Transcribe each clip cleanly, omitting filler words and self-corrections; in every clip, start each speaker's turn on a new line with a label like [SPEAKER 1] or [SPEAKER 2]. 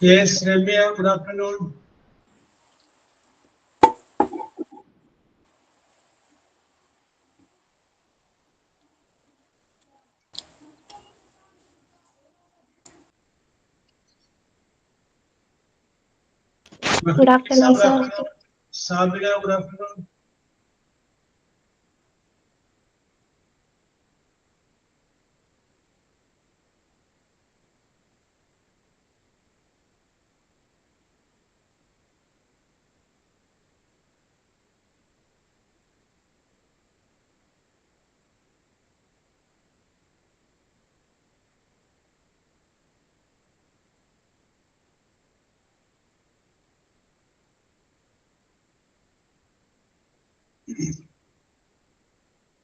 [SPEAKER 1] Yes, Ramya, good afternoon.
[SPEAKER 2] Good afternoon, sir.
[SPEAKER 1] Sabina, good afternoon.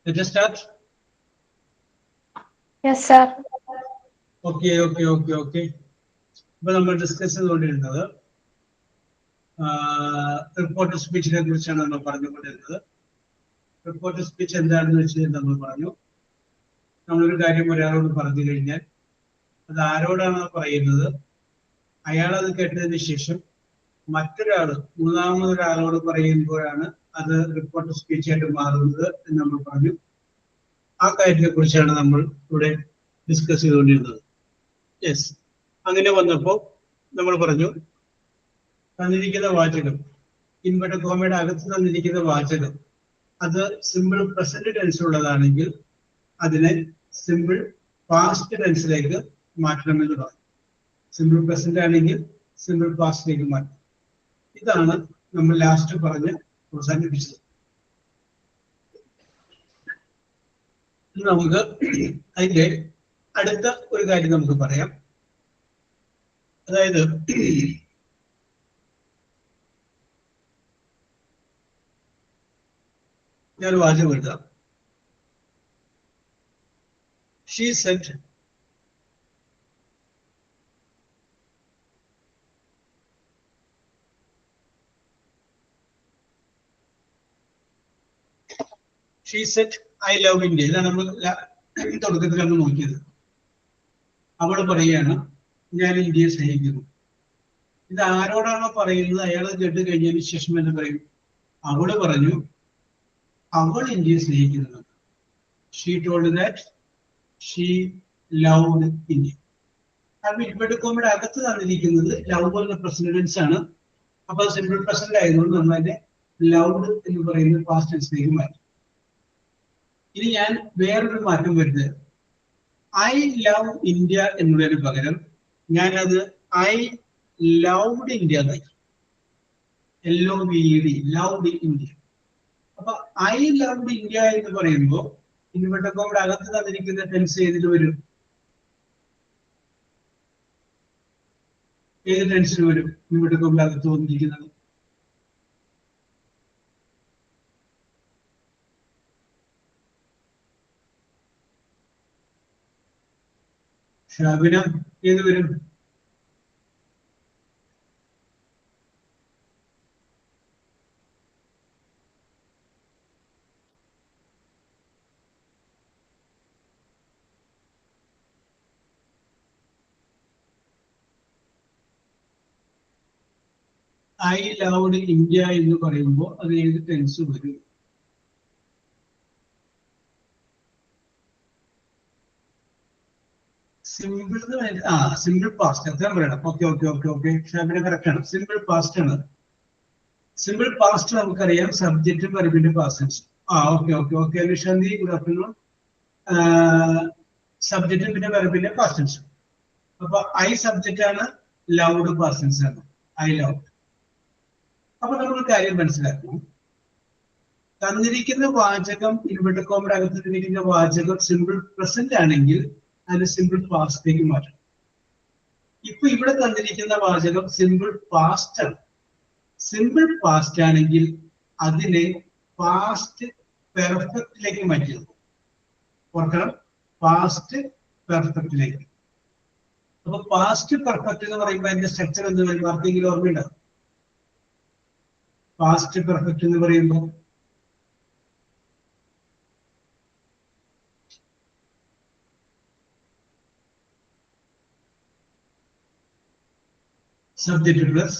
[SPEAKER 1] Let us start.
[SPEAKER 2] Yes, sir.
[SPEAKER 1] Okay. Well, നമ്മൾ discuss ചെയ്തുകൊണ്ടിരുന്നത് report സ്പീച്ചിനെ കുറിച്ചാണ് നമ്മൾ പറഞ്ഞുകൊണ്ടിരുന്നത്. Report speech എന്താണെന്ന് വെച്ച് കഴിഞ്ഞാൽ നമ്മൾ പറഞ്ഞു, നമ്മളൊരു കാര്യം ഒരാളോട് പറഞ്ഞു കഴിഞ്ഞാൽ അത് ആരോടാണ് പറയുന്നത്, അയാൾ അത് കേട്ടതിന് ശേഷം മറ്റൊരാൾ മൂന്നാമതൊരാളോട് പറയുമ്പോഴാണ് അത് റിപ്പോർട്ട് സ്പീച്ചായിട്ട് മാറുന്നത് എന്ന് നമ്മൾ പറഞ്ഞു. ആ കാര്യത്തെ കുറിച്ചാണ് നമ്മൾ ഇവിടെ ഡിസ്കസ് ചെയ്തുകൊണ്ടിരുന്നത്. യെസ്, അങ്ങനെ വന്നപ്പോൾ നമ്മൾ പറഞ്ഞു, തന്നിരിക്കുന്ന വാചകം, ഇൻവെർട്ടഡ് കോമയുടെ അകത്ത് തന്നിരിക്കുന്ന വാചകം അത് സിമ്പിൾ പ്രസന്റ് ടെൻസിലുള്ളതാണെങ്കിൽ അതിനെ സിമ്പിൾ പാസ്റ്റ് ടെൻസിലേക്ക് മാറ്റണമെന്ന് പറഞ്ഞു. സിമ്പിൾ പ്രസന്റ് ആണെങ്കിൽ സിമ്പിൾ പാസ്റ്റിലേക്ക് മാറ്റണം. ഇതാണ് നമ്മൾ ലാസ്റ്റ് പറഞ്ഞ് അവസാനിപ്പിച്ചത്. നമുക്ക് അതിന്റെ അടുത്ത ഒരു കാര്യം നമുക്ക് പറയാം. അതായത് ഞാൻ വാചകം എഴുതാം. She said I love India. ഇതാണ് നമ്മൾ തുടക്കത്തിൽ നമ്മൾ നോക്കിയത്. അവൾ പറയുകയാണ് ഞാൻ ഇന്ത്യയെ സ്നേഹിക്കുന്നു. ഇത് ആരോടാണോ പറയുന്നത് അയാൾ കേട്ട് കഴിഞ്ഞതിന് ശേഷം എന്ന് പറയും, അവള് പറഞ്ഞു അവൾ ഇന്ത്യയെ സ്നേഹിക്കുന്നു. She told that she loved India. കാരണം ഇൻവെർട്ടഡ് കോമയുടെ അകത്ത് തന്നിരിക്കുന്നത് ലവ് എന്ന പ്രസന്റ് ടെൻസ് ആണ്. അപ്പൊ സിമ്പിൾ പ്രസന്റ് ആയതുകൊണ്ട് നമ്മൾ അതിനെ ലൗഡ് എന്ന് പറയുന്ന പാസ്റ്റ് ടെൻസിലേക്ക് മാറ്റി. ഇനി ഞാൻ വേറൊരു മാറ്റം വരുന്നത്, ഐ ലവ് ഇന്ത്യ എന്നുള്ളതിന് പകരം ഞാനത് ഐ ലവ്ഡ് ഇന്ത്യ എന്നായി. LOVED, loved India. അപ്പൊ ഐ ലവ്ഡ് ഇന്ത്യ എന്ന് പറയുമ്പോൾ ഇൻവെർട്ടഡ് കോമയുടെ അകത്ത് തന്നിരിക്കുന്ന ടെൻസ് ഏതിൽ വരും? ഏത് ടെൻസിൽ വരും ഇൻവെർട്ടഡ് കോമയുടെ അകത്ത് വന്നിരിക്കുന്നത്? ഷാബിന, ഏത് വരും? ഐ ലവ്ഡ് ഇന്ത്യ എന്ന് പറയുമ്പോൾ അത് ഏത് ടെൻസ് വരും? Simple simple past. അത്രയും പറയണം. ഓക്കെ ഷാബിന കറക്റ്റ് ആണ്. സിമ്പിൾ പാസ്റ്റ് ആണ്. സിമ്പിൾ പാസ്റ്റ് നമുക്കറിയാം സബ്ജക്റ്റും വെർബിന്റെ past. Okay Nishanthi, good afternoon. സബ്ജക്റ്റും പിന്നെ വെർബിന്റെ പാസ്റ്റ്. അപ്പൊ ഐ സബ്ജക്റ്റ് ആണ്, ലൗഡ് പാസ്റ്റ് ആണ്. I love. അപ്പൊ നമ്മൾ കാര്യം മനസ്സിലാക്കണം, തന്നിരിക്കുന്ന വാചകം ഇൻവെർട്ടഡ് കോമയുടെ അകത്ത് തന്നിരിക്കുന്ന വാചകം സിമ്പിൾ പ്രസന്റ് ആണെങ്കിൽ അതിന് സിമ്പിൾ പാസ്റ്റിലേക്ക് മാറ്റണം. ഇപ്പൊ ഇവിടെ തന്നിരിക്കുന്ന വാചകം സിമ്പിൾ പാസ്റ്റ് ആണ്. സിമ്പിൾ പാസ്റ്റ് ആണെങ്കിൽ അതിനെ പാസ്റ്റ് പെർഫെക്റ്റിലേക്ക് മാറ്റിയത്. ഓർക്കണം, പാസ്റ്റ് പെർഫെക്റ്റിലേക്ക്. അപ്പൊ പാസ്റ്റ് പെർഫെക്റ്റ് എന്ന് പറയുമ്പോൾ അതിന്റെ സ്ട്രക്ചർ എന്ത് വരും? ആർക്കെങ്കിലും ഓർമ്മയുണ്ടാവും? പാസ്റ്റ് പെർഫെക്റ്റ് എന്ന് പറയുമ്പോൾ subject plus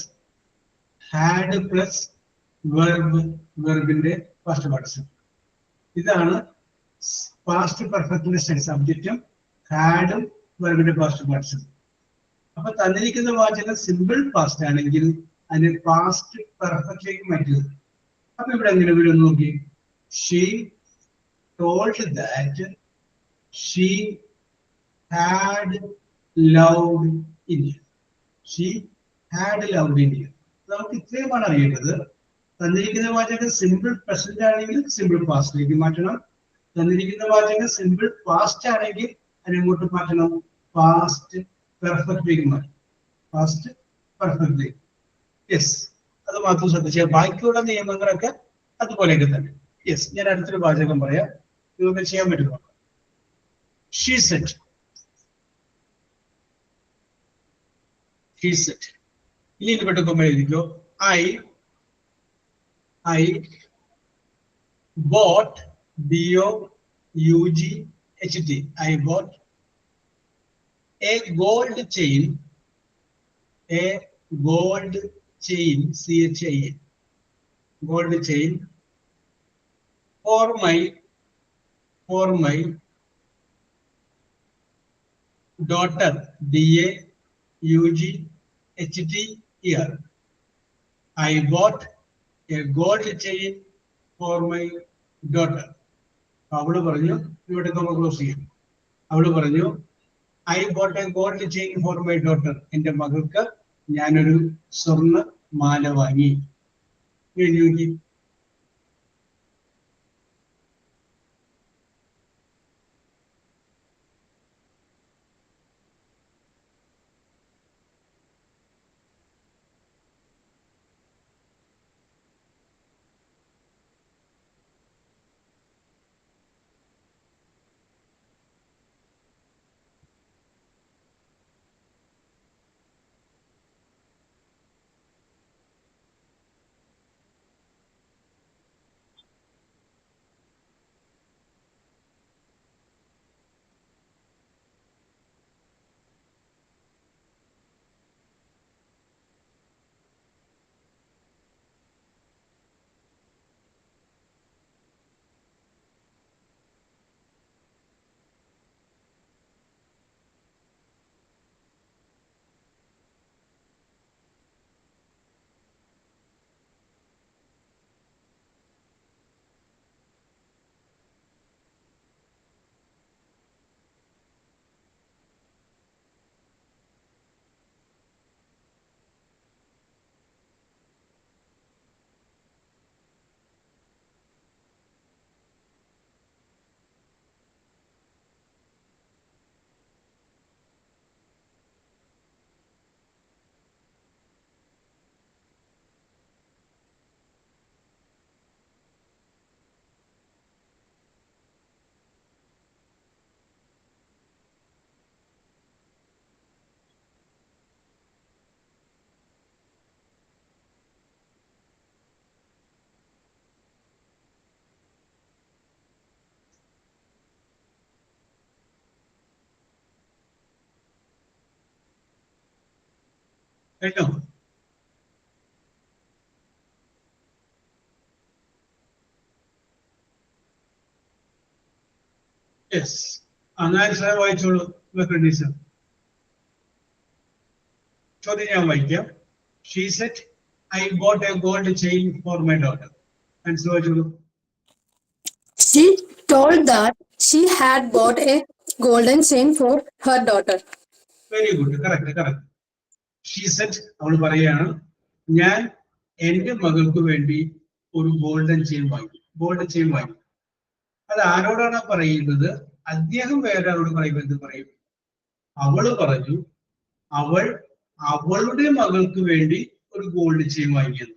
[SPEAKER 1] had plus verb in the past participle. ഇതാണ് past perfect tense. സബ്ജക്റ്റും ഹാഡും വെർബിന്റെ past participle. അപ്പൊ തന്നിരിക്കുന്ന വാചകം സിമ്പിൾ പാസ്റ്റ് ആണെങ്കിൽ അതിന് പാസ്റ്റ് പെർഫെക്റ്റിലേക്ക് മാറ്റുക. അപ്പൊ ഇവിടെ എങ്ങനെ വരും നോക്കി. She told that she had loved India. She had loved India. നമുക്ക് ഇത്രയുമാണ് അറിയേണ്ടത്. തന്നിരിക്കുന്ന വാചകം സിമ്പിൾ പ്രസന്റ് ആണെങ്കിൽ സിമ്പിൾ പാസ്റ്റിലേക്ക് മാറ്റണം. തന്നിരിക്കുന്ന വാചകം സിമ്പിൾ പാസ്റ്റ് ആണെങ്കിൽ അതിനെങ്ങോട്ട് മാറ്റണം, പാസ്റ്റ് പെർഫെക്റ്റിലേക്ക് മാറ്റണം. പാസ്റ്റ് പെർഫെക്റ്റിലേക്ക്. യെസ്, അത് മാത്രം ശ്രദ്ധിച്ചാൽ ബാക്കിയുള്ള നിയമങ്ങളൊക്കെ അതുപോലെയൊക്കെ തന്നെ. യെസ്, ഞാൻ അടുത്തൊരു വാചകം പറയാം, ഇതൊക്കെ ചെയ്യാൻ പറ്റുമോ. She set. She set. ഇനി ഇത് പെട്ടെന്ന് എഴുതിക്കോ. I bought BOUGHT. I bought a gold chain. A gold chain, CHAIN. Gold chain for my daughter. DAUGHTER. I bought a gold chain for my daughter. അവള് പറഞ്ഞു, ഇവിടെ നമ്മൾ ക്ലോസ് ചെയ്യും. അവള് പറഞ്ഞു I bought a gold chain for my daughter. എന്റെ മകൾക്ക് ഞാനൊരു സ്വർണ്ണ മാല വാങ്ങി. എഴുതി നോക്കി. കേട്ടോ? യെസ്, അങ്ങനെ സാർ വായിച്ചോളൂ. ചോദ്യം ഞാൻ വായിക്കാം. She said I bought a gold chain for my daughter. Answer വായിച്ചോളൂ.
[SPEAKER 3] She told that she had bought a golden chain for her daughter.
[SPEAKER 1] Very good, correct. She set, അവൾ പറയാണ് ഞാൻ എന്റെ മകൾക്ക് വേണ്ടി ഒരു ഗോൾഡൻ ചെയിൻ വാങ്ങി. അത് ആരോടാണ് പറയുന്നത്? അദ്ദേഹം വേറെ ആരോട് പറയുമ്പോൾ എന്ത് പറയും? അവള് പറഞ്ഞു അവൾ അവളുടെ മകൾക്ക് വേണ്ടി ഒരു ഗോൾഡ് ചെയിൻ വാങ്ങിയത്.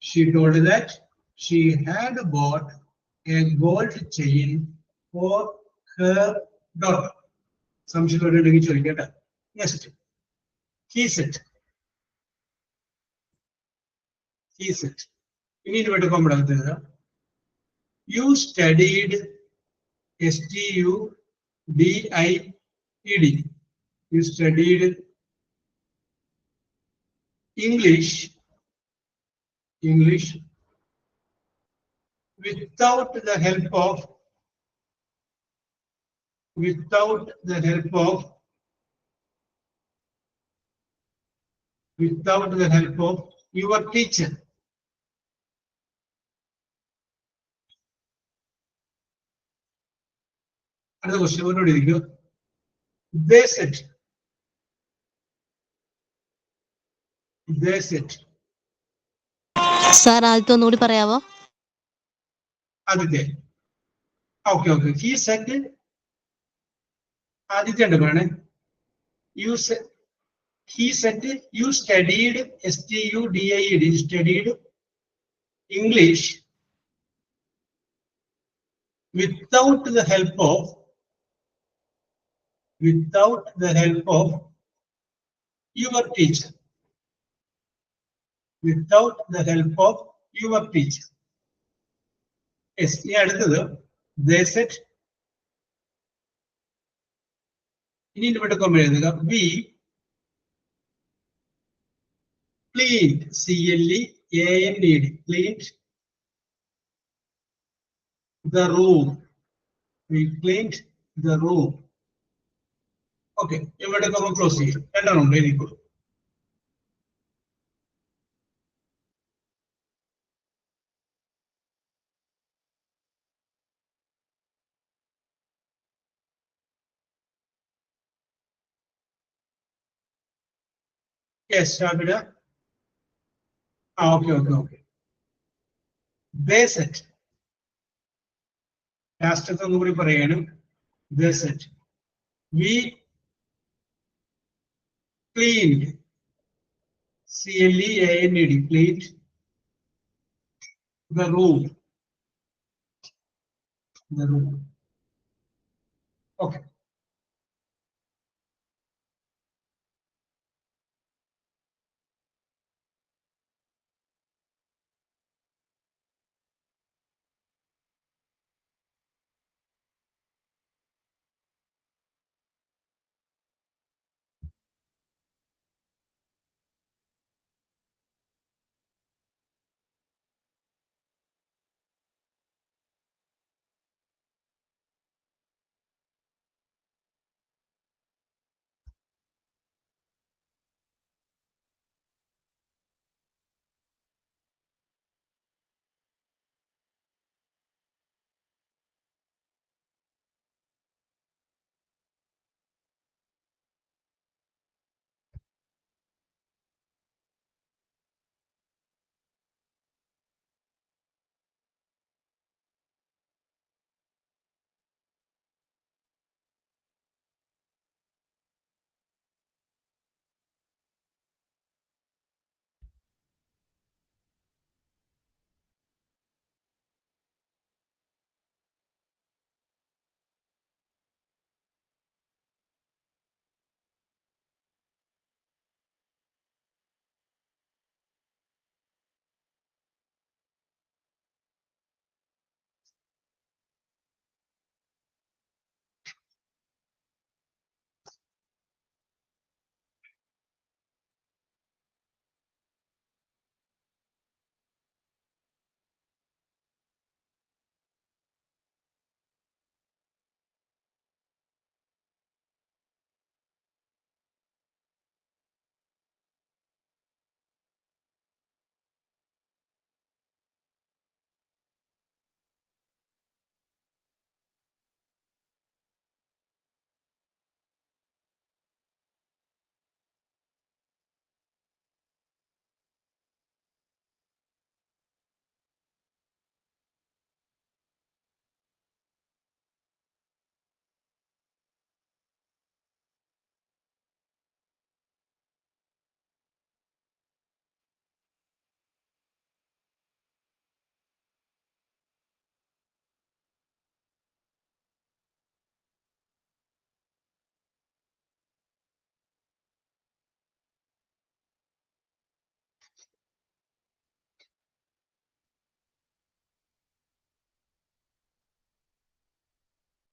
[SPEAKER 1] She told that she had bought a gold chain for her daughter. സംശയമുണ്ടെങ്കിൽ ചോദിക്കട്ടെ. Next. He said. ഇനി ഇവിടെ കൊമ്പടക്കുന്നത് you studied STUDIED. You studied English without the help of your teacher. Another question, what do you do? They said.
[SPEAKER 4] Sir ആദ്യത്തെ ഒന്നുകൂടി പറയാവോ?
[SPEAKER 1] Aditya. Okay. He said, Aditya ഉണ്ട് പറയണേ. He said you studied studied English without the help of your teacher. Without the help of your teacher. Yes, ഈ അടുത്തത് they said. ഇനി ഇവിടെ comment എഴുതുക. We cleaned cleaned the room. We cleaned the room. Okay, ഇവിടെ നമ്മൾ close ചെയ്യും. രണ്ടെണ്ണം ഉണ്ട് എനിക്ക്. Yes, Shabida. Okay. They said. Last ഒന്നുകൂടി പറയാനും. They said. We cleaned cleaned the room. Okay.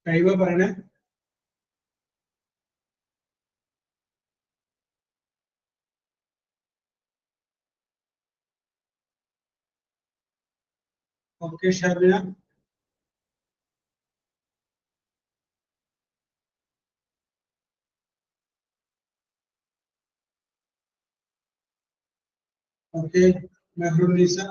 [SPEAKER 1] Kaiva പറയണേ. Okay, Shabina. Okay, Mehrunisa.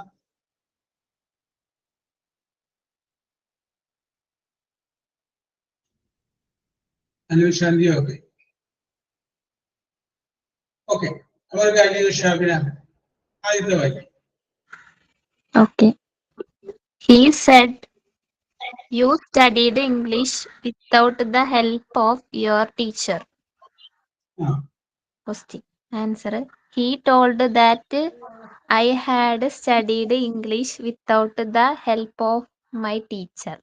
[SPEAKER 1] Anu Shanti, okay. Okay, our guide is Shabina. Either way.
[SPEAKER 2] Okay. He said, you studied English without the help of your teacher.
[SPEAKER 1] Ah,
[SPEAKER 2] Question. Answer. He told that I had studied English without the help of my teacher.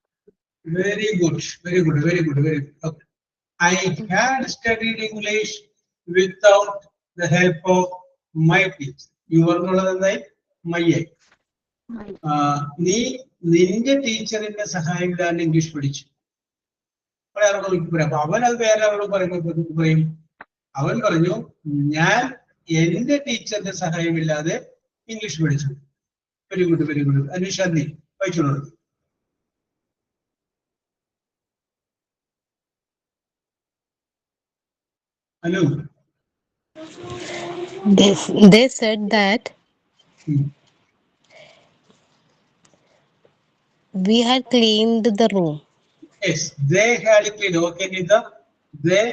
[SPEAKER 1] very good, very good, very good, very good. Okay. I had studied English without the help of my teacher. You are not like my. നീ നിന്റെ ടീച്ചറിന്റെ സഹായമില്ലാതെ English പഠിച്ചു. അപ്പൊ അവൻ അത് വേറെ അവരോട് പറയുമ്പോൾ പറയും, അവൻ പറഞ്ഞു ഞാൻ എന്റെ ടീച്ചറിന്റെ സഹായമില്ലാതെ ഇംഗ്ലീഷ് പഠിച്ചു. Very good, very good. Anushanthi വായിച്ചോളൂ. അനു.
[SPEAKER 4] They said that we had cleaned the room.
[SPEAKER 1] Yes, they had cleaned. Okay, Nita. They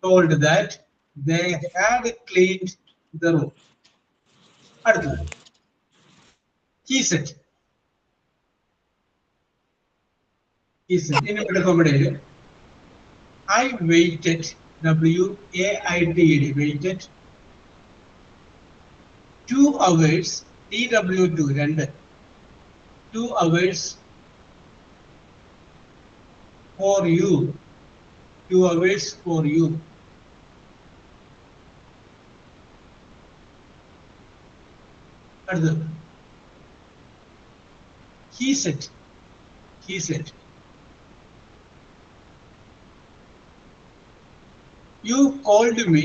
[SPEAKER 1] told that they had cleaned the room. അടുത്തത് he said. He said. ഇനി ഇവിടെ കോമഡിയില് I waited. WAITED. Waited 2 hours. TW2 2. 2 hours for you. 2 hours for you. അടുത്തത് he said. He said. You called me.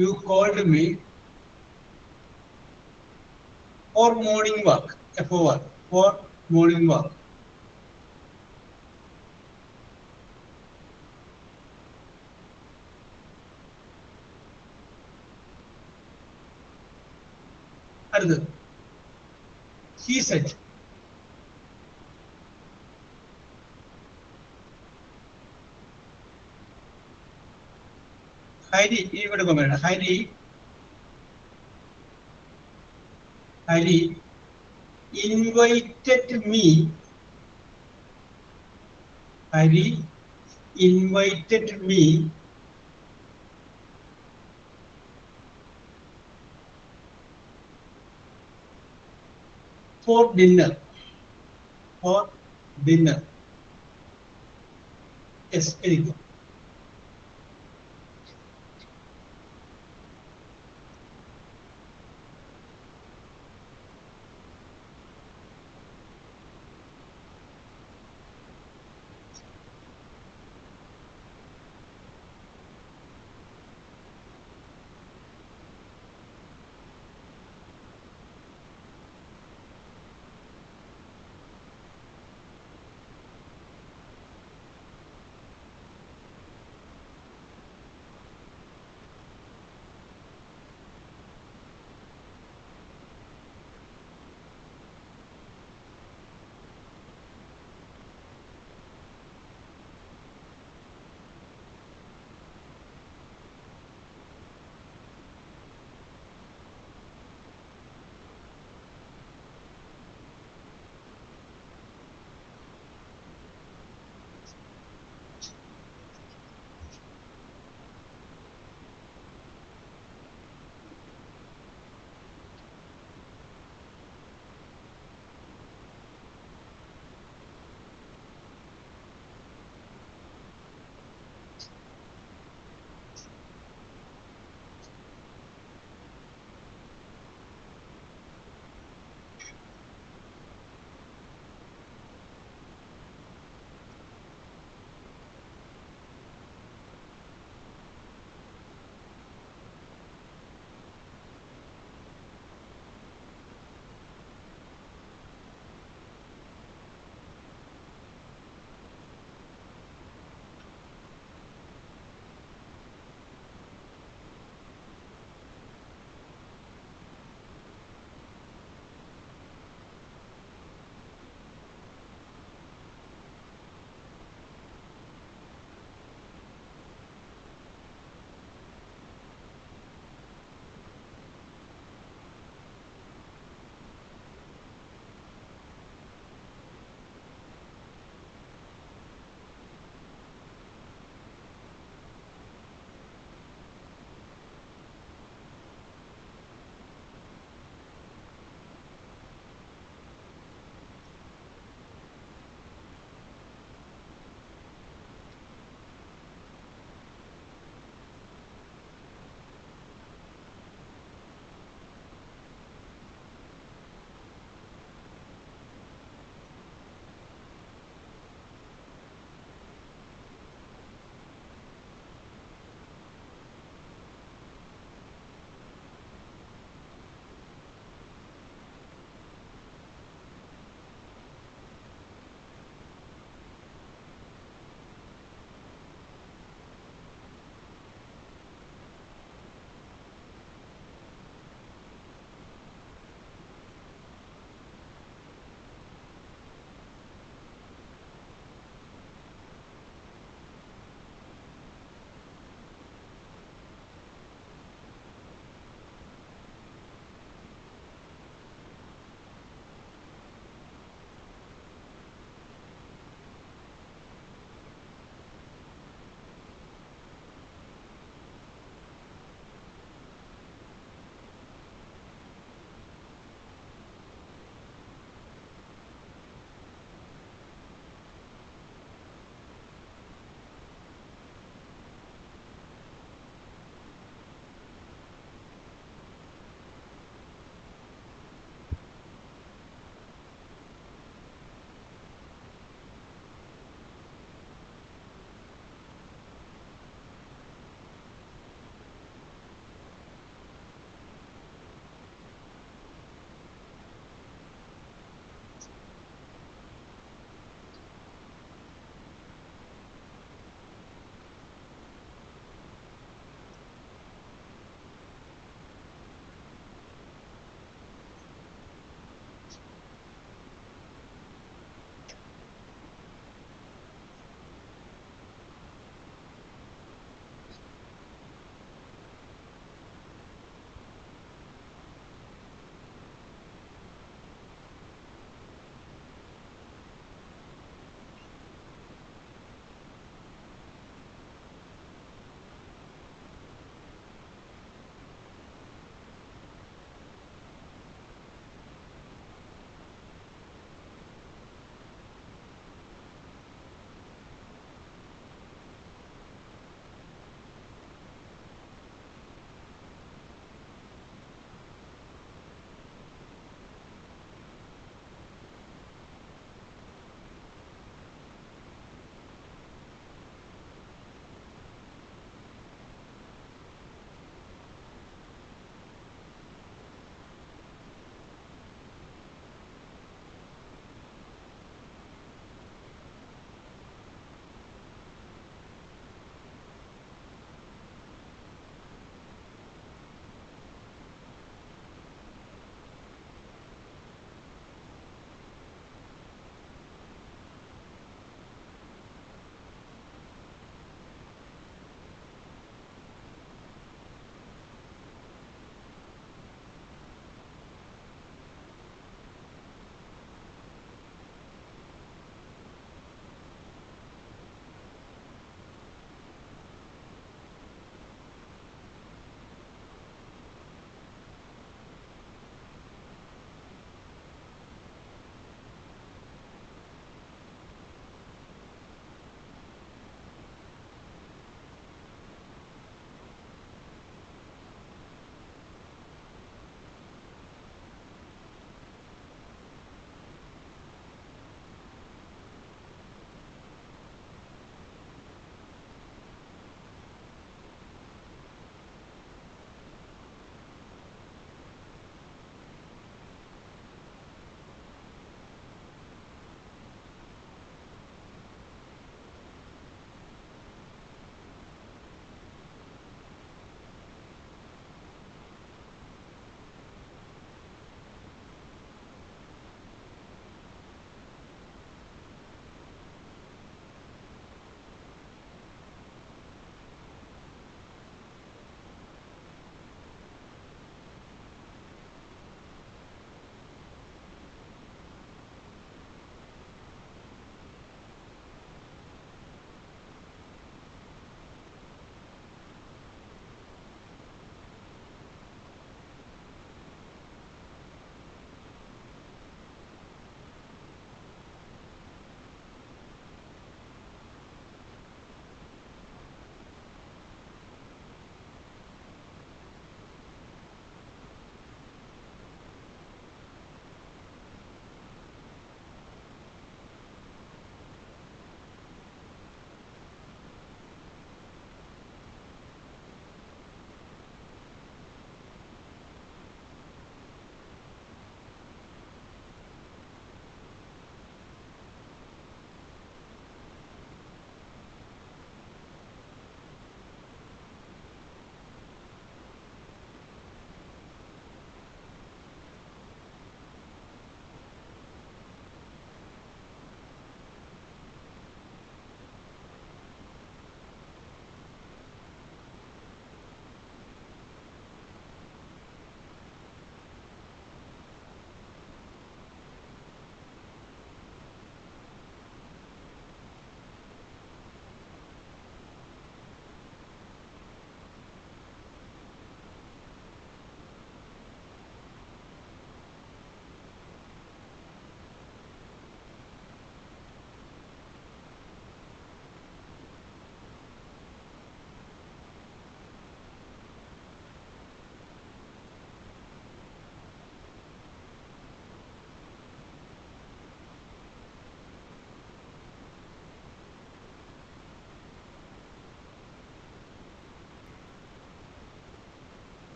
[SPEAKER 1] You called me for morning walk. FOR. For morning walk. അടുത്തത് he said. Hari ഇവിടെ കൊണ്ടുവരണം. Hari invited me. Hari invited me for dinner. For dinner. Yes, very good.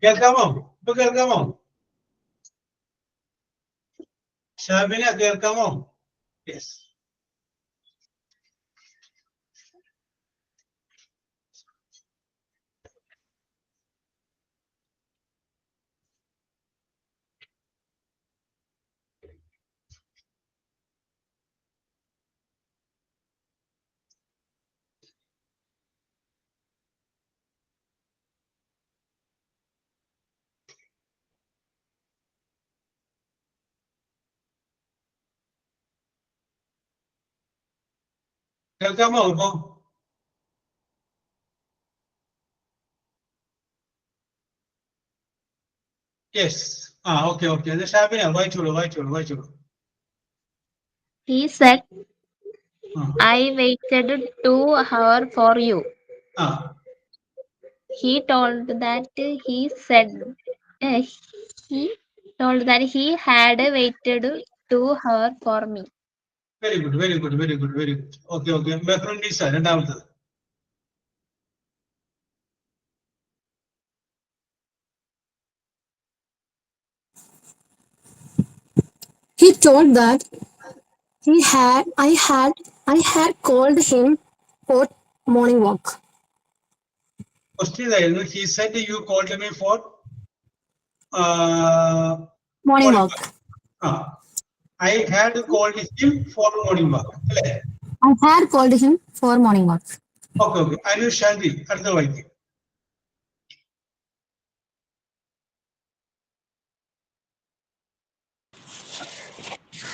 [SPEAKER 1] കേൾക്കാമോ? ഇപ്പൊ കേൾക്കാമോ? ഷാബിന കേൾക്കാമോ? Yes. കേൾക്കാമോ ഇപ്പൊ? Yes. Okay okay. അത് ഷാബിന വായിച്ചോളൂ.
[SPEAKER 2] He said,
[SPEAKER 1] ആ
[SPEAKER 2] I waited 2 hours for you.
[SPEAKER 1] ആ
[SPEAKER 2] He told that he told that he had waited 2 hours for me.
[SPEAKER 1] Very good. Okay. Mehrun Nisa രണ്ടാമത്തത്.
[SPEAKER 3] He told that I had called him for morning walk.
[SPEAKER 1] Question ഇതായിരുന്നു. He said you called me for
[SPEAKER 3] Morning walk.
[SPEAKER 1] I had called him for morning walk അല്ലേ?
[SPEAKER 3] I had called him for morning walk.
[SPEAKER 1] Okay. Anu Shanthi അടുത്ത വായിക്കും.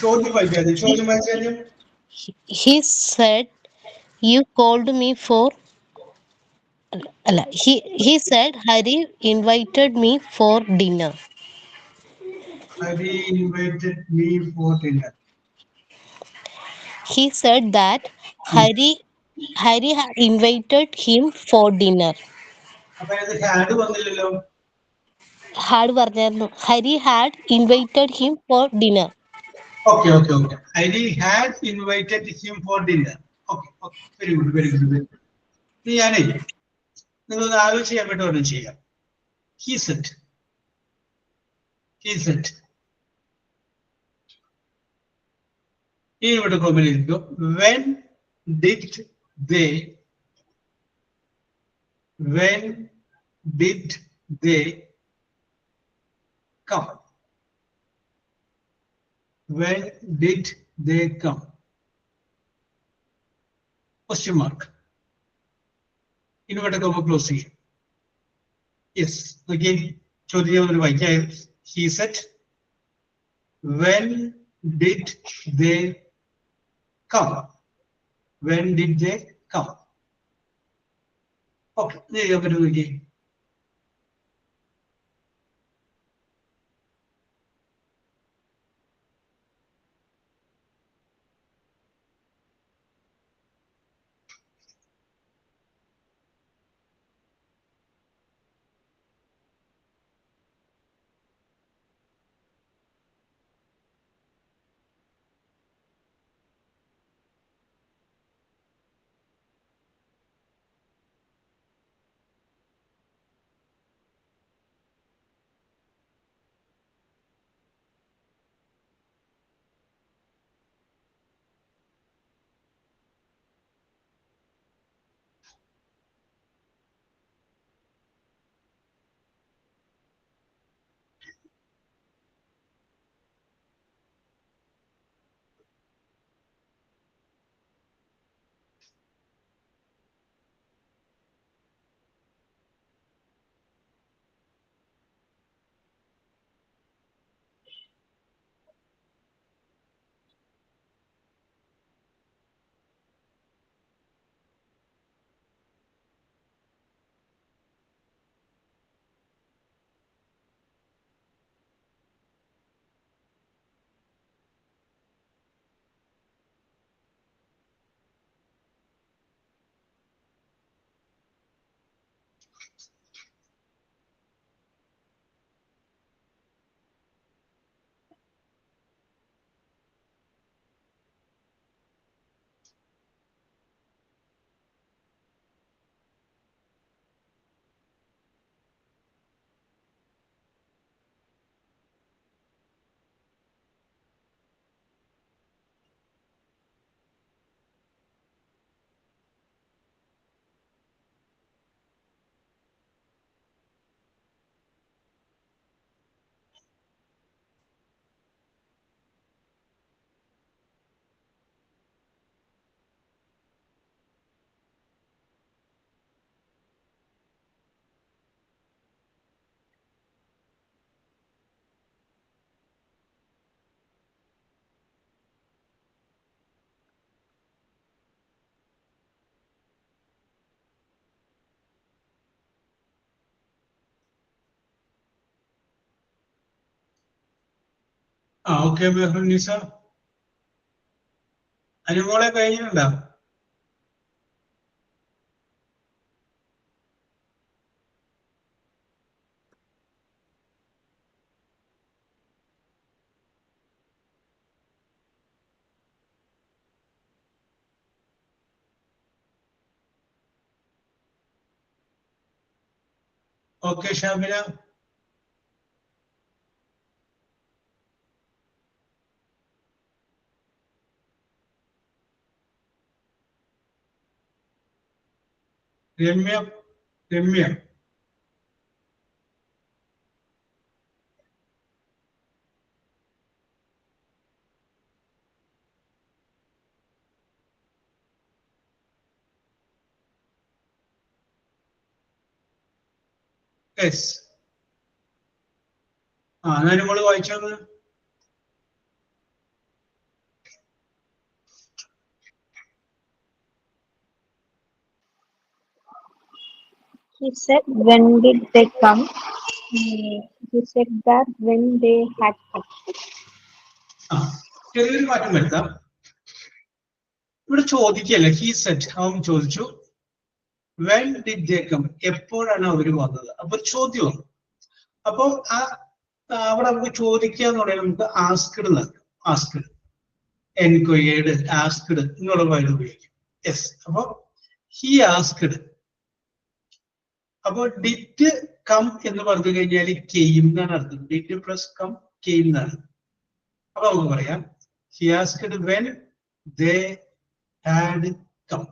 [SPEAKER 1] ചോദ്യം വായിച്ചാലും
[SPEAKER 4] He said, you called me for. He said, Hari invited me for dinner.
[SPEAKER 1] Hari invited me for dinner.
[SPEAKER 4] He said that Hari had invited him for dinner.
[SPEAKER 1] അപ്പൊ അത് had വന്നില്ലല്ലോ.
[SPEAKER 4] Hari had invited him for dinner.
[SPEAKER 1] Okay. Hari had invited him for dinner. Okay. Very good. ഇനി ഞാനേ നിങ്ങളൊന്ന് ആലോചിക്കാൻ വേണ്ടി ഒന്നും ചെയ്യാം. ഹി സെറ്റ് ഈ ഇവിടെ കോമ്പിനിരിക്കും. When did they come? When did they come? Question mark. ഇനി ക്ലോസ് ചെയ്യും. യെസ്. അഗെയിൻ ചോദ്യം ഒരു വായിക്കാം. He said when did they come? Okay. ഇത് ചെയ്യാൻ പറ്റുമെങ്കിൽ ഓക്കെ നിസ, അനുമോളെ കഴിഞ്ഞിട്ടുണ്ടോ? ഓക്കെ ഷാമില. രമ്യ, രമ്യ. യെസ്. എന്നാലും നമ്മൾ വായിച്ചത്.
[SPEAKER 5] He said, when did they come? He said that when they had come.
[SPEAKER 1] ചെറിയൊരു മാറ്റം വരുത്താം. ഇവിടെ ചോദിക്കല്ലേ, ഹി സെഡ്, അവൻ ചോദിച്ചു വെൻ ഡിഡ് ദേ കം, എപ്പോഴാണ് അവർ വന്നത്. അപ്പൊ ചോദ്യമാണ്. അപ്പൊ അവിടെ നമുക്ക് ചോദിക്കുക എന്ന് പറയുന്നത് നമുക്ക് ആസ്ക്ഡ് നൽകും. ആസ്ക്ഡ്, എൻക്വയർഡ്, ആസ്ക്ഡ് എന്നുള്ള വാല്യൂ ഉപയോഗിക്കും. യെസ്. അപ്പൊ ഹി ആസ്ക്ഡ്. അപ്പൊ ഡിഡ് കം എന്ന് പറഞ്ഞു കഴിഞ്ഞാൽ കെയിം എന്നാണ് അർത്ഥം. ഡിഡ് പ്ലസ് കം കെയിം എന്നാണ്. അപ്പൊ നമുക്ക് പറയാം he asked when they had come.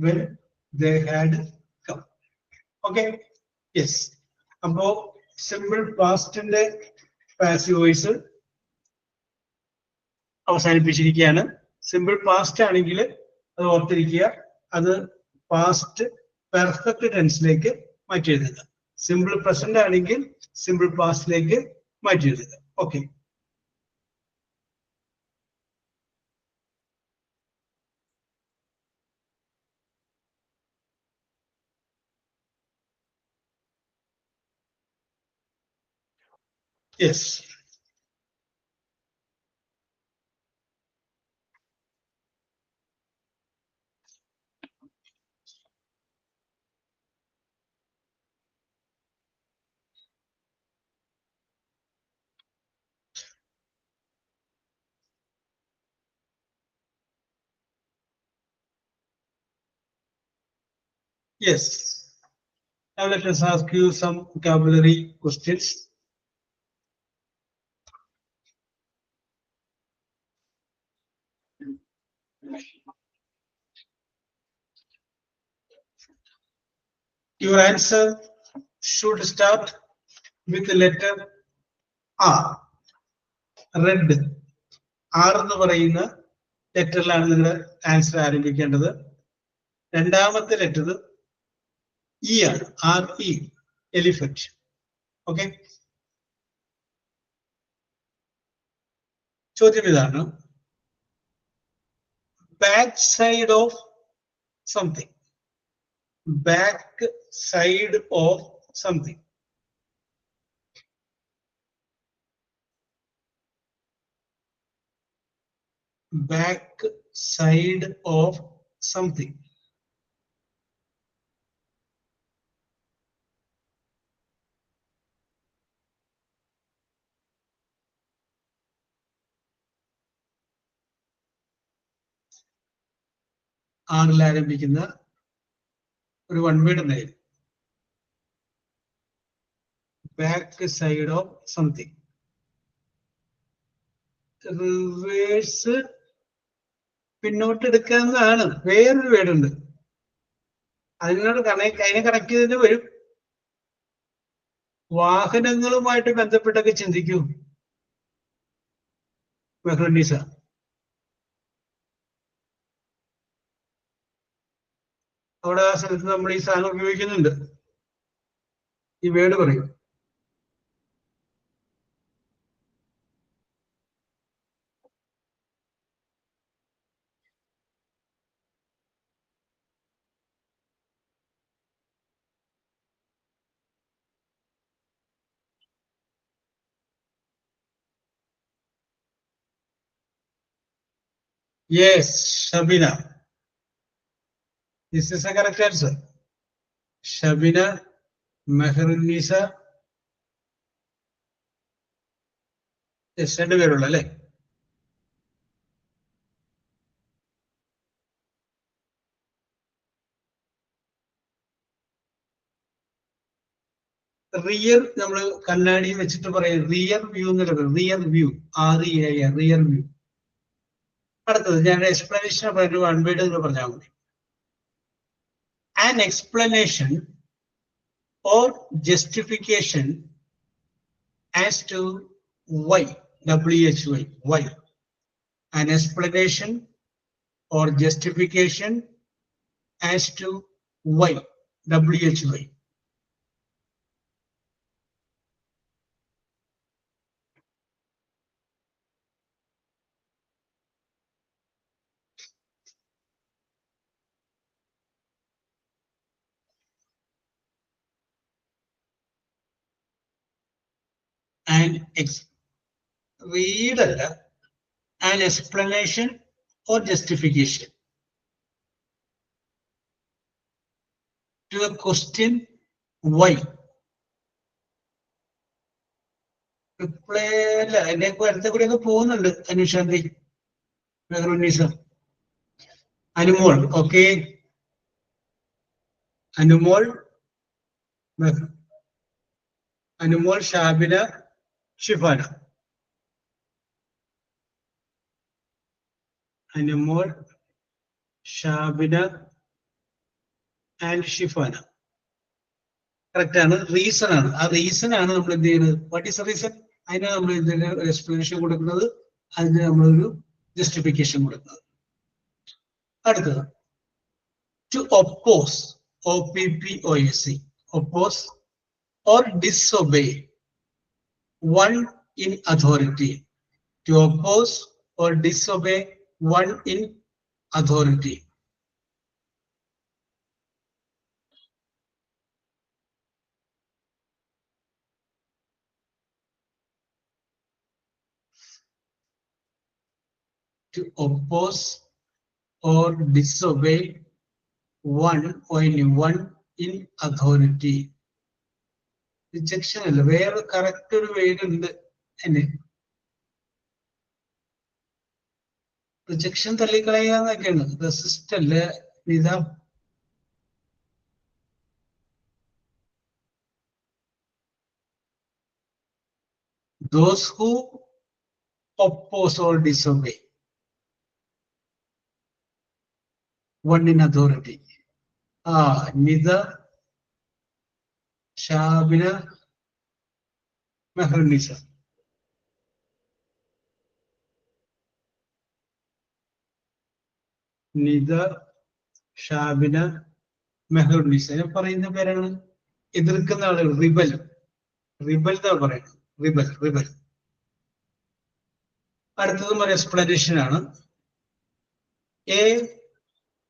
[SPEAKER 1] When they had come. Okay. Yes. അപ്പോ സിമ്പിൾ പാസ്റ്റിന്റെ പാസീവ് വോയിസ് അവസാനിപ്പിച്ചിരിക്കുകയാണ്. സിമ്പിൾ പാസ്റ്റ് ആണെങ്കിൽ അത് ഓർത്തിരിക്കുക, അത് പാസ്റ്റ് പെർഫെക്റ്റ് ടെൻസിലേക്ക് മാറ്റി എഴുതുക. സിമ്പിൾ പ്രസന്റ് ആണെങ്കിൽ സിമ്പിൾ പാസ്റ്റിലേക്ക് മാറ്റി എഴുതുക. Okay. Yes. Yes. Now let us ask you some vocabulary questions. Your answer should start with the letter R. Red. R എന്ന് പറയുന്ന ലെറ്ററിലാണ് നിങ്ങളുടെ ആൻസർ ആരംഭിക്കേണ്ടത്. രണ്ടാമത്തെ ലെറ്റർ ഇ ആണ്. R E, elephant. ഓക്കെ. ചോദ്യം ഇതാണ്, back side of something. Back side of something. Back side of something. ആറിൽ ആരംഭിക്കുന്ന ഒരു വൺ വേർഡ് ഉണ്ടായിരുന്നു. Back side of something. Reverse, പിന്നോട്ട് എടുക്കാവുന്നതാണ്. വേറൊരു വേർഡുണ്ട്, അതിനോട് അതിനെ കണക്ട് ചെയ്തിട്ട് വരും. വാഹനങ്ങളുമായിട്ട് ബന്ധപ്പെട്ടൊക്കെ ചിന്തിക്കൂ മെഹ്റുന്നീസ. അവിടെ ആ സ്ഥലത്ത് നമ്മൾ ഈ സാധനം ഉപയോഗിക്കുന്നുണ്ട്. ഈ വേർഡ് പറയും. Yes, Shabina. This is a correct answer. Shabina, Mehrunisa. Yes, രണ്ടുപേരുള്ളൂ അല്ലേ? റിയർ നമ്മൾ കണ്ണാടി വെച്ചിട്ട് പറയും റിയർ വ്യൂ എന്നുള്ള റിയർ വ്യൂ റിയർ വ്യൂ. അടുത്തത് ഞാൻ എക്സ്പ്ലനേഷൻ പറഞ്ഞു വൺ വേർഡ് എന്ന് പറഞ്ഞാൽ മതി. An explanation or justification as to why why an explanation or justification as to why why. Read an explanation or justification to a question why. Reply അല്ല, എന്റെ അടുത്ത കൂടെ ഒക്കെ പോകുന്നുണ്ട്. Anushanthi, Meharunnisa, Anumol. Okay, Anumol, Anumol, Shabina, Shifana. Anumol, Shabina and Shifana. Correct ആണ്. റീസൺ ആണ്. ആ റീസൺ ആണ് നമ്മൾ എന്ത് ചെയ്യുന്നത്? What is reason? അതിന് നമ്മൾ ഇതിന് എക്സ്പ്ലനേഷൻ കൊടുക്കുന്നത്, അതിന് നമ്മളൊരു ജസ്റ്റിഫിക്കേഷൻ കൊടുക്കുന്നത്. അടുത്തത് to oppose, OPPOSE, oppose or disobey one in authority. To oppose or disobey one in authority. To oppose or disobey one or anyone in authority. Rejection അല്ല, വേറെ കറക്റ്റ് ഒരു വേർഡ് ഉണ്ട്. എന്നെ റിജക്ഷൻ തള്ളിക്കളയാന്നൊക്കെയാണ്. റെസിസ്റ്റ് അല്ല ഇതാ. Those who oppose or disobey one in authority. Nita, Shabina, Meharunnisa. Nita, Shabina, Meharunnisa. ഞാൻ പറയുന്ന പേരാണ്. എതിർക്കുന്ന ആളുകൾ റിബൽ എന്നാ പറയുന്നത്. റിബൽ. അടുത്തതും ഒരു എക്സ്പ്ലനേഷൻ ആണ്. A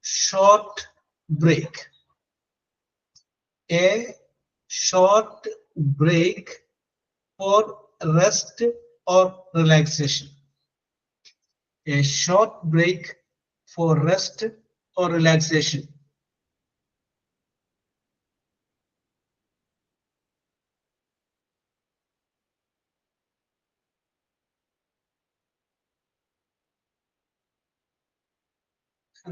[SPEAKER 1] short break. A short break for rest or relaxation. A short break for rest or relaxation.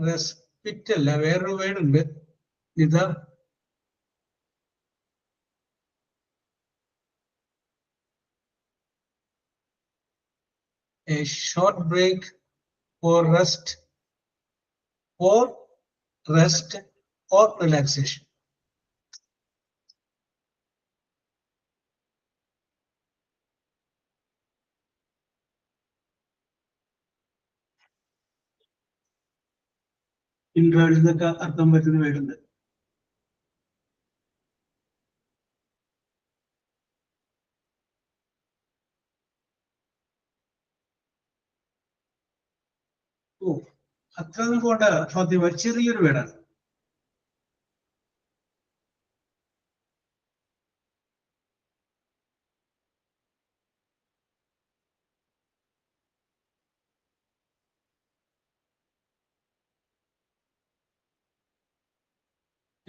[SPEAKER 1] റെസ്പിറ്റ് അല്ല, വേറൊരു വേർഡ് ഉണ്ട്. ഇത് a short break for rest or relaxation. ഇൻട്രോയിൽ നിന്നൊക്കെ അർത്ഥം പറ്റുന്ന വേർഡ്. ഓ, അത്രയൊന്നും പോണ്ട ഫാത്തിമ, ചെറിയൊരു വേർഡാണ്.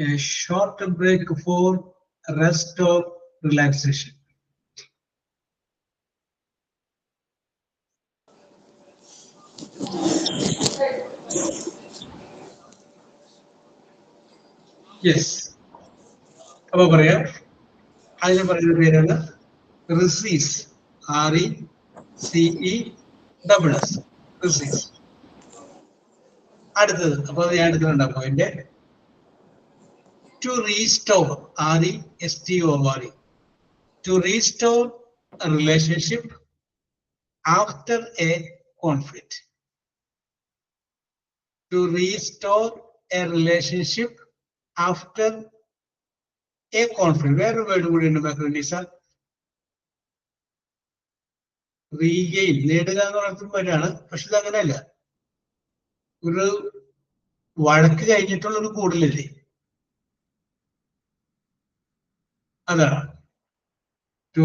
[SPEAKER 1] A short break for rest or relaxation. Yes. അപ്പോൾ പറയാം, അതിന് പറയുന്ന പേരാണ് റിസീസ്. RECESS. റിസീസ്. അടുത്തത്, അപ്പോൾ ഞാൻ എടുക്കുന്നുണ്ട് point. To restore, RESTORE. To restore a relationship after a conflict. To restore a relationship after a conflict. വേറൊരു വേർഡ് കൂടി ഉണ്ട് മാക്രോനീസ. റീഗെയിൻ, നേടുക എന്ന് പറയുന്നത് വരെയാണ്. പക്ഷെ ഇത് അങ്ങനെയല്ല. ഒരു വഴക്ക് കഴിഞ്ഞിട്ടുള്ള ഒരു കൂടലല്ലേ, അതാണ്. To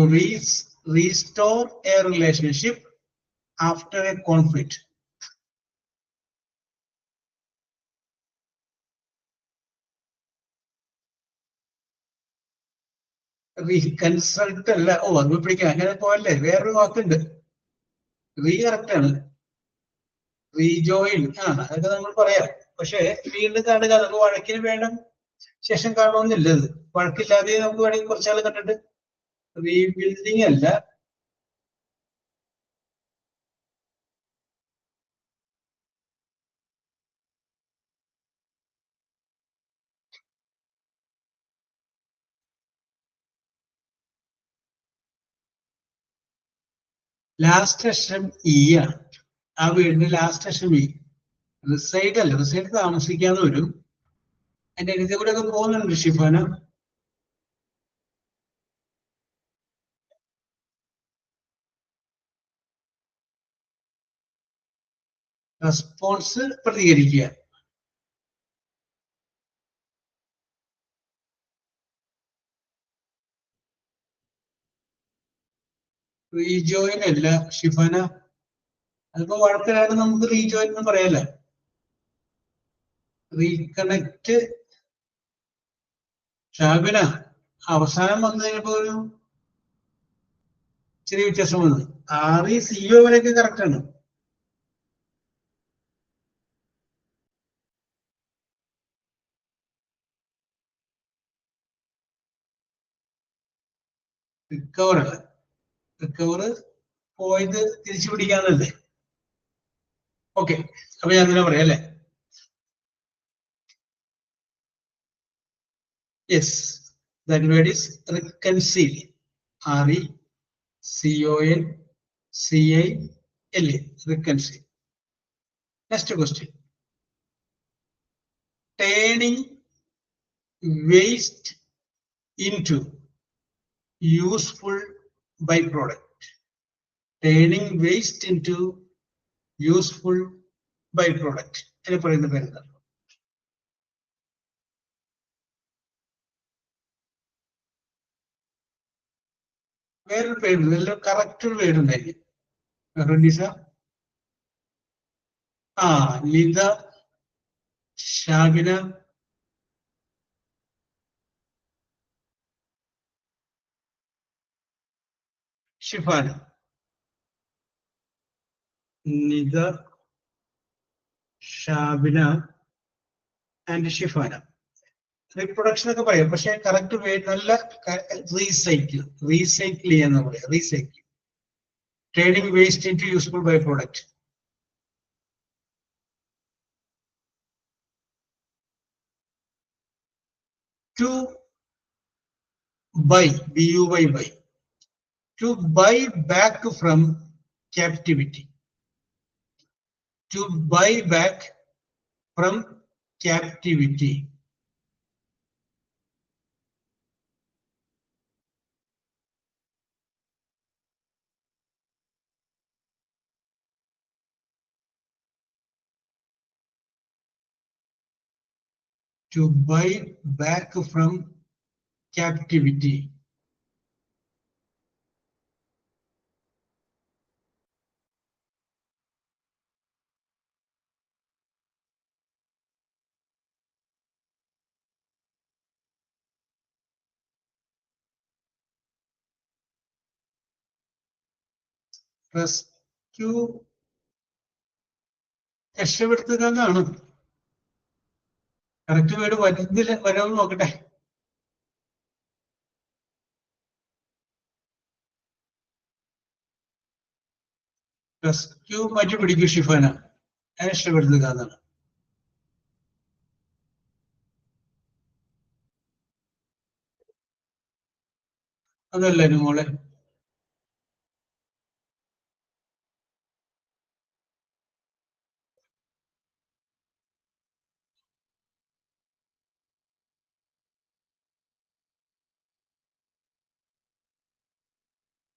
[SPEAKER 1] restore a relationship after a conflict. റീകൺസൾട്ട് അല്ല. അത് പിടിക്കാം, അങ്ങനെ പോയല്ലേ. വേറൊരു വാക്കുണ്ട്, റീ കറക്റ്റ് ആണ്. റീജോയിൻ, അതൊക്കെ നമ്മൾ പറയാം. പക്ഷെ വീണ്ടും കാണുക, നമുക്ക് വഴക്കിന് വേണം ശേഷം കാണണമെന്നില്ല. ഇത് വഴക്കില്ലാതെ നമുക്ക് വേണമെങ്കിൽ കുറച്ചാൾ കണ്ടിട്ട് റീബിൽഡിങ് അല്ല. ലാസ്റ്റ് അക്ഷരം ഇ ആണ്. ആ വീടിന്റെ ലാസ്റ്റ് അക്ഷരം ഇ. റിസൈഡ് അല്ല, റിസൈഡ് താമസിക്കാതെ വരും. അതിന്റെ അടുത്ത കൂടെ ഒക്കെ പോകുന്നുണ്ട് ഷിഫാന. റെസ്പോൺസ് പ്രതികരിക്കുക. റീജോയിൻ അല്ല ഷിഫാന. അതിപ്പോ വഴക്കിലാണ്, നമുക്ക് റീജോയിൻ എന്ന് പറയാലോ. റീകണക്ട്. ഷാബിന, അവസാനം വന്നു കഴിഞ്ഞപ്പോ ഒരു ചെറിയ വ്യത്യാസം വന്നു. RECO വരെയൊക്കെ കറക്റ്റ് ആണ്. റിക്കവർ അല്ല. റിക്കവർ പോയത് തിരിച്ചു പിടിക്കാന്നല്ലേ. ഓക്കെ, അപ്പൊ ഞാൻ അങ്ങനെ പറയാം അല്ലേ. Yes, that word is reconcile. RECONCIL. Reconcile. Next question. Turning waste into useful byproduct. Turning waste into useful byproduct. അതിന് പറയുന്ന പേര് വേറൊരു പേരുണ്ട്, നല്ല കറക്റ്റ് ഒരു പേരുണ്ടായിരിക്കും. ലിത, ഷാബിന, ഷിഫാന. നിത, ഷാബിന ആൻഡ് ഷിഫാന. റീപ്രൊഡക്ഷൻ ഒക്കെ പറയാം, പക്ഷെ കറക്റ്റ് പേര് നല്ല റീസൈക്കിൾ. റീസൈക്കിൾ ചെയ്യാന്ന് പറയാം. Recycle. Turning waste into useful by product. To buy, BUY, buy. To buy back from captivity. To buy back from captivity. To buy back from captivity. Rescue രക്ഷപ്പെടുത്തുക എന്നാണ്. Correct word വരുന്നില്ല, വരാമെന്ന് നോക്കട്ടെ. Rescue മാറ്റി പിടിക്കും ഷിഫാന, രക്ഷപ്പെടുത്തുക എന്നാണ്. അതല്ല മോളെ,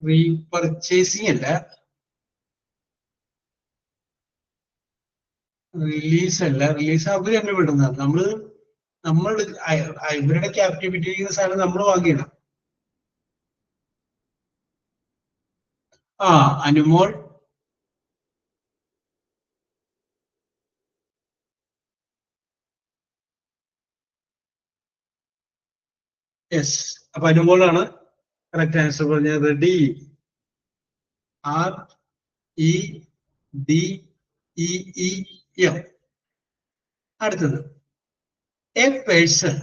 [SPEAKER 1] റീപർച്ചേസിംഗ് അല്ല, റിലീസ് അല്ല. റിലീസ് അവര് തന്നെ വിടുന്നതാണ്. നമ്മൾ ഇവരുടെ ക്യാപ്റ്റിവിറ്റി സാധനം നമ്മൾ വാങ്ങിയിടാം. അനുമോൾ യെസ്. അപ്പൊ അനുമോളാണ് കറക്റ്റ് ആൻസർ പറഞ്ഞത്. Ready, REDEM. അടുത്തത്, A person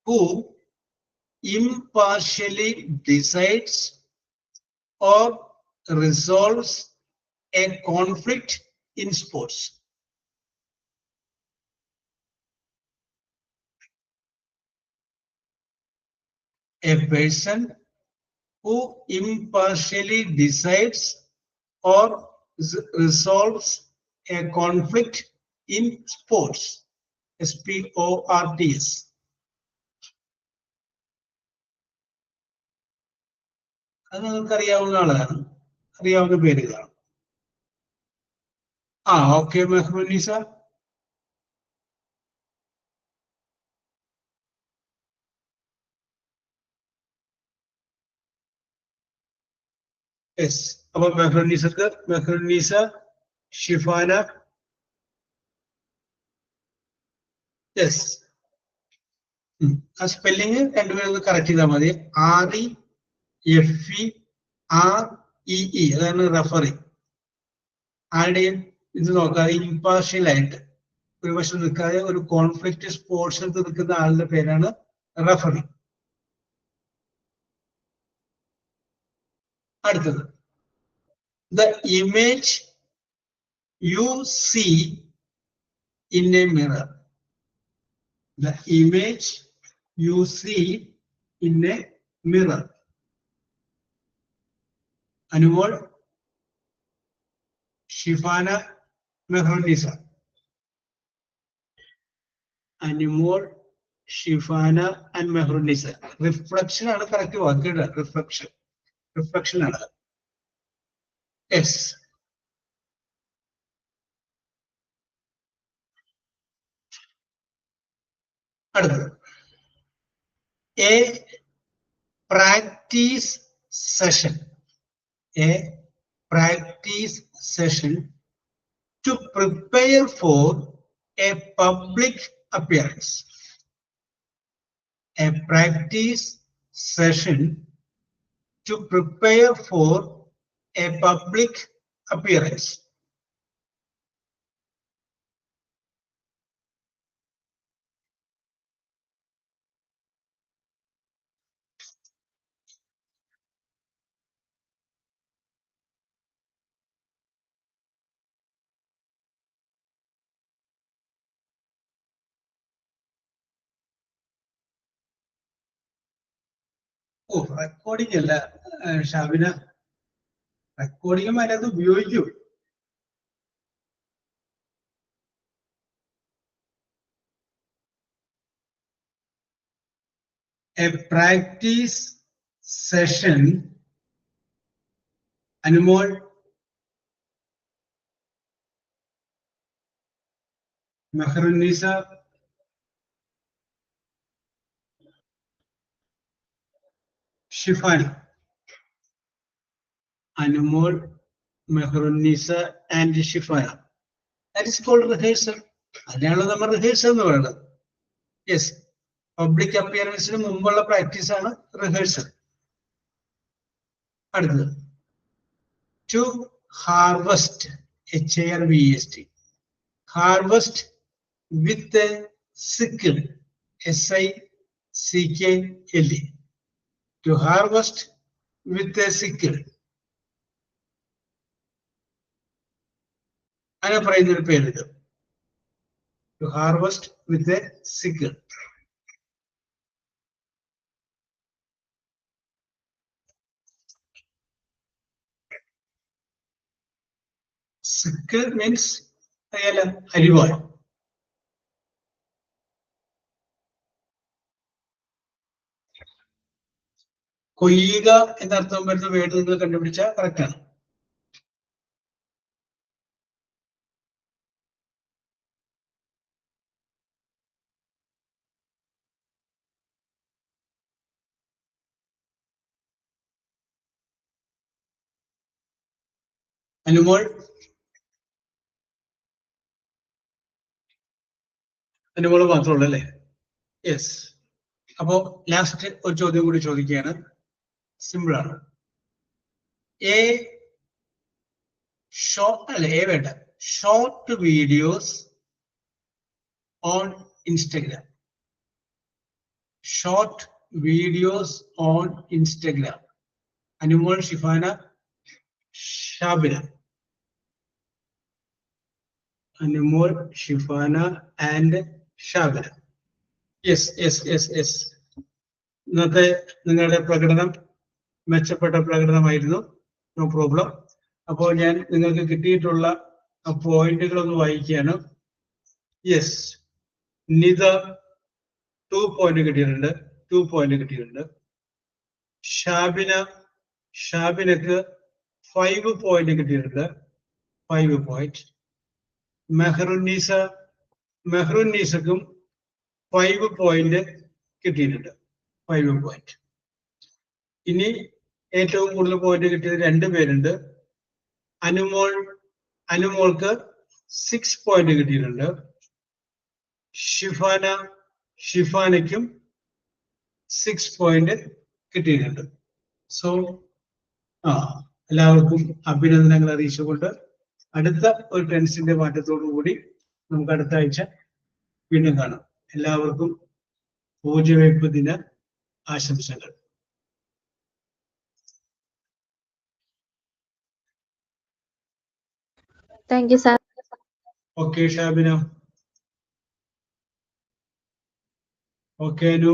[SPEAKER 1] who impartially decides or resolves a conflict in sports. A person who impartially decides or resolves a conflict in sports. SPORTS. അത് നിങ്ങൾക്ക് അറിയാവുന്ന ആളാണ്, അറിയാവുന്ന പേരുകളാണ്. ഓക്കെ മെഹ്റുന്നീസ. യെസ്. അപ്പൊ മെഹ്റുന്നീസ, ഷിഫാന. യെസ്. ആ സ്പെല്ലിങ് രണ്ടുപേരും കറക്റ്റ് ചെയ്താൽ മതി. REFEREE, അതാണ് റെഫറി. ആരുടെയും ഇത് നോക്കാതെ ഇംപാർഷ്യൽ ആയിട്ട് ഒരു വശം നിൽക്കാതെ ഒരു കോൺഫ്ലിക്റ്റ് സ്പോർട്സിൽ നിൽക്കുന്ന ആളുടെ പേരാണ് റെഫറി. അടുത്തത്, the image you see in a mirror. The image you see in a mirror. Anumol, Shifana, Mehrunnisa. Anumol, Shifana and Mehrunnisa. Reflection ആണ് കറക്റ്റ് വാക്ക്. റിഫ്ലക്ഷൻ ആണ്. യെസ്. അടുത്തത്, a practice session. A practice session to prepare for a public appearance. A practice session to prepare for a public appearance. Recording അല്ല Shabina, recording അതിനകത്ത് ഉപയോഗിക്കും. A practice session. Anumol, Mehrunnisa, Shifana. Anumol, Mehrunnisa and Shifana. That is called rehearsal. അതിനാണല്ലോ നമ്മൾ rehearsal എന്ന് പറയുന്നത്. Yes. Public അപ്പിയറൻസിന് മുമ്പുള്ള practice ആണ് rehearsal. അടുത്തത്, To harvest, HARVEST. Harvest with a sickle, SICKLE. To harvest with a sickle. അങ്ങനെ പറയുന്നൊരു പേരുണ്ട്. To harvest with a sickle. Sickle means അരിവാൾ. കൊയ്യുക എന്നർത്ഥം വരുന്ന വേർഡ് നിങ്ങൾ കണ്ടുപിടിച്ച കറക്റ്റ് ആണ്. അനുമോൾ മാത്രമുള്ളൂ അല്ലേ? യെസ്. അപ്പോ ലാസ്റ്റ് ഒരു ചോദ്യം കൂടി ചോദിക്കുകയാണ്. സിമ്പിൾ ആണ്. Short videos on Instagram. Short videos on Instagram. Anumol, Shifana, Shabina. Anumol, Shifana and Shabina. Yes. ഇന്നത്തെ നിങ്ങളുടെ പ്രകടനം മെച്ചപ്പെട്ട പ്രകടനമായിരുന്നു. No problem. അപ്പോൾ ഞാൻ നിങ്ങൾക്ക് കിട്ടിയിട്ടുള്ള പോയിന്റുകളൊന്ന് വായിക്കുകയാണ്. യെസ്, നിത 2 പോയിന്റ് കിട്ടിയിട്ടുണ്ട്. ഷാബിനക്ക് 5 പോയിന്റ് കിട്ടിയിട്ടുണ്ട്. 5 പോയിന്റ്. മെഹ്റുന്നീസക്കും 5 പോയിന്റ് കിട്ടിയിട്ടുണ്ട്. 5 പോയിന്റ്. ഇനി ഏറ്റവും കൂടുതൽ പോയിന്റ് കിട്ടിയത് 2 പേരുണ്ട്. അനുമോൾക്ക് 6 പോയിന്റ് കിട്ടിയിട്ടുണ്ട്. ഷിഫാനയ്ക്കും 6 പോയിന്റ് കിട്ടിയിട്ടുണ്ട്. സോ എല്ലാവർക്കും അഭിനന്ദനങ്ങൾ അറിയിച്ചുകൊണ്ട് അടുത്ത ഒരു ടെൻസിന്റെ മാറ്റത്തോടു കൂടി നമുക്ക് അടുത്ത ആഴ്ച വീണ്ടും കാണാം. എല്ലാവർക്കും പൂജവയ്പ് ദിന ആശംസകൾ.
[SPEAKER 2] Thank you, sir.
[SPEAKER 1] Okay Shabina. Okay Anu.